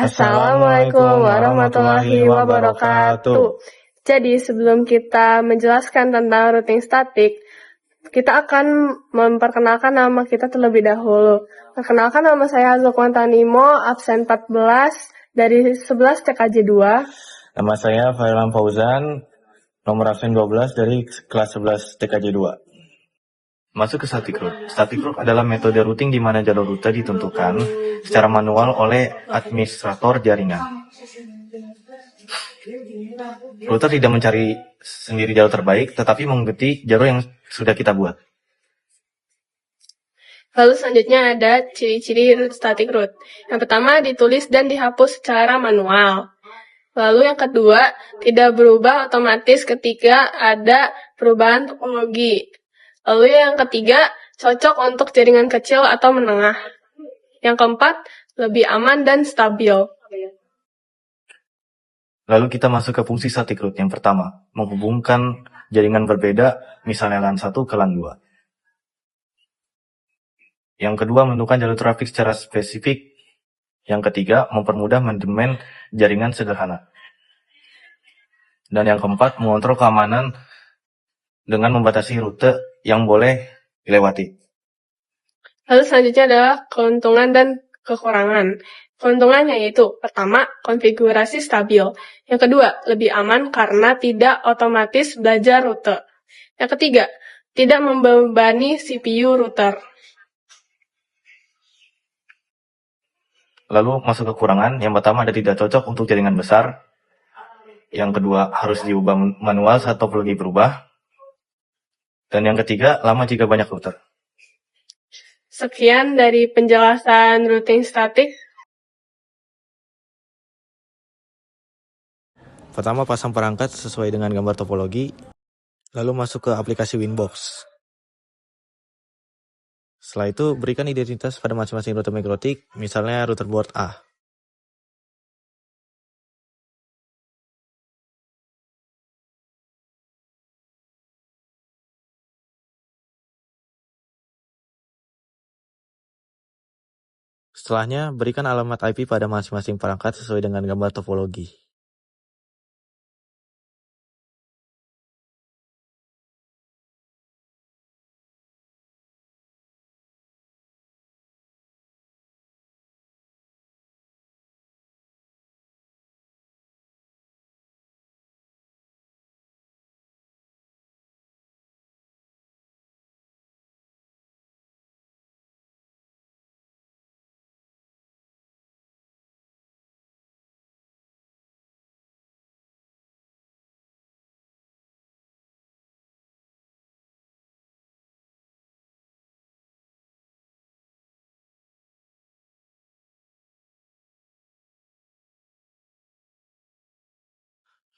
Assalamualaikum warahmatullahi wabarakatuh. Jadi sebelum kita menjelaskan tentang routing statik, kita akan memperkenalkan nama kita terlebih dahulu. Perkenalkan, nama saya Zulkwan Tanimo, absen 14 dari 11 TKJ 2. Nama saya Failan Fauzan, nomor absen 12 dari kelas 11 TKJ 2. Masuk ke static route. Static route adalah metode routing di mana jalur rute ditentukan secara manual oleh administrator jaringan. Router tidak mencari sendiri jalur terbaik, tetapi mengikuti jalur yang sudah kita buat. Lalu selanjutnya ada ciri-ciri static route. Yang pertama, ditulis dan dihapus secara manual. Lalu yang kedua, tidak berubah otomatis ketika ada perubahan topologi. Lalu yang ketiga, cocok untuk jaringan kecil atau menengah. Yang keempat, lebih aman dan stabil. Lalu kita masuk ke fungsi static route. Yang pertama, menghubungkan jaringan berbeda, misalnya LAN 1 ke LAN 2. Yang kedua, menentukan jalur trafik secara spesifik. Yang ketiga, mempermudah manajemen jaringan sederhana. Dan yang keempat, mengontrol keamanan dengan membatasi rute yang boleh dilewati. Lalu selanjutnya adalah keuntungan dan kekurangan. Keuntungannya yaitu, pertama, konfigurasi stabil. Yang kedua, lebih aman karena tidak otomatis belajar rute. Yang ketiga, tidak membebani CPU router. Lalu masuk kekurangan. Yang pertama, ada tidak cocok untuk jaringan besar. Yang kedua, harus diubah manual saat topologi berubah. Dan yang ketiga, lama jika banyak router. Sekian dari penjelasan routing statik. Pertama, pasang perangkat sesuai dengan gambar topologi. Lalu masuk ke aplikasi Winbox. Setelah itu, berikan identitas pada masing-masing router mikrotik, misalnya router board A. Setelahnya, berikan alamat IP pada masing-masing perangkat sesuai dengan gambar topologi.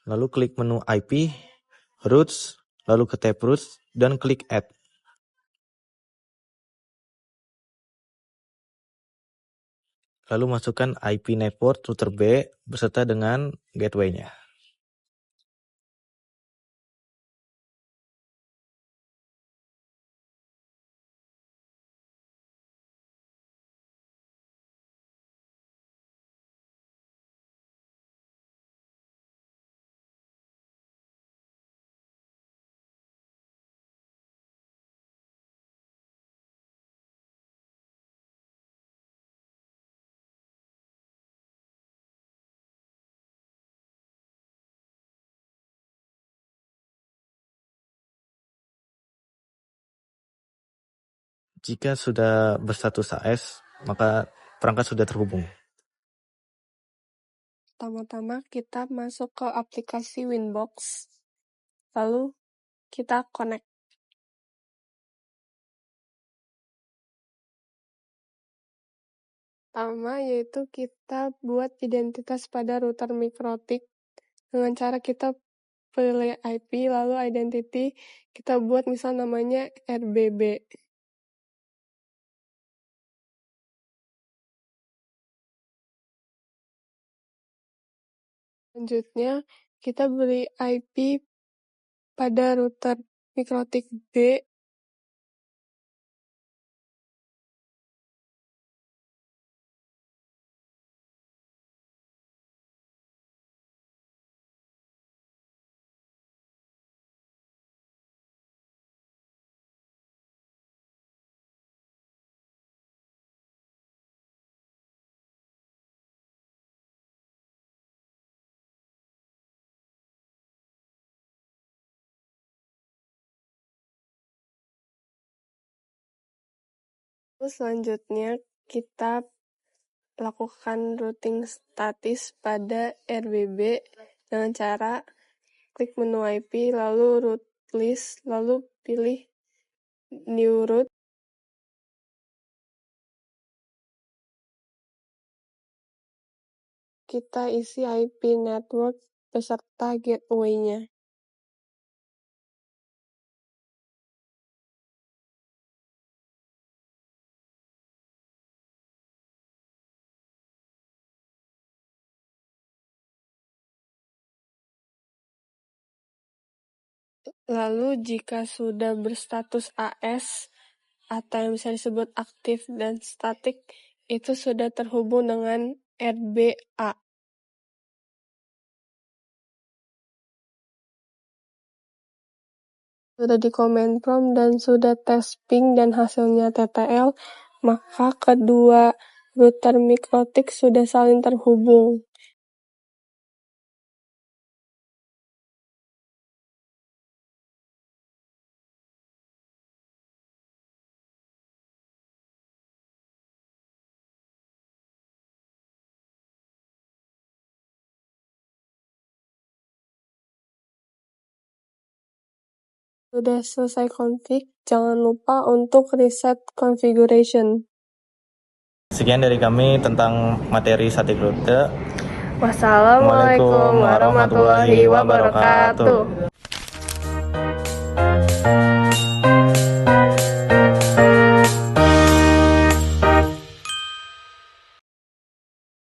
Lalu klik menu IP, routes, lalu ke tab routes, dan klik add. Lalu masukkan IP network router B beserta dengan gateway-nya. Jika sudah berstatus AS, maka perangkat sudah terhubung. Pertama-tama kita masuk ke aplikasi Winbox. Lalu kita connect. Pertama yaitu kita buat identitas pada router mikrotik dengan cara kita pilih IP, lalu identity kita buat misal namanya RBB. Selanjutnya kita beri IP pada router mikrotik B. Selanjutnya, kita lakukan routing statis pada RBB dengan cara klik menu IP, lalu route list, lalu pilih new route. Kita isi IP network beserta gateway-nya. Lalu jika sudah berstatus AS atau yang bisa disebut aktif dan statik, itu sudah terhubung dengan RBA. Sudah di command prompt dan sudah tes ping dan hasilnya TTL, maka kedua router MikroTik sudah saling terhubung. Sudah selesai config, jangan lupa untuk reset configuration. Sekian dari kami tentang materi static route. Wassalamualaikum warahmatullahi wabarakatuh.